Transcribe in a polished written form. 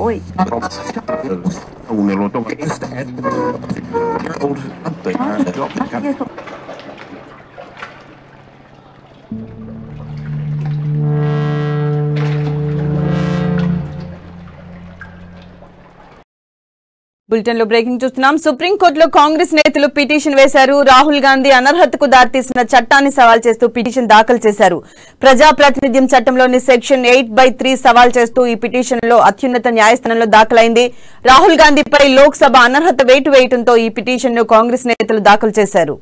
Oi. Bulletin లో breaking చూస్తున్నాం. సుప్రీంకోర్టులో కాంగ్రెస్ నేతలు పిటిషన్ వేశారు. రాహుల్ గాంధీ అనర్హతకు దారితీసిన చట్టాన్ని సవాల్ చేస్తూ పిటిషన్ దాఖలు చేశారు. ప్రజాప్రాతినిధ్యం చట్టంలోని సెక్షన్ 8/3 సవాల్ చేస్తూ ఈ పిటిషన్ లో అత్యున్నత న్యాయస్థానంలో దాఖలైంది. రాహుల్ గాంధీపై లోక్సభ అనర్హత వేటు వేయడంతో ఈ పిటిషన్ ను కాంగ్రెస్ నేతలు దాఖలు చేశారు.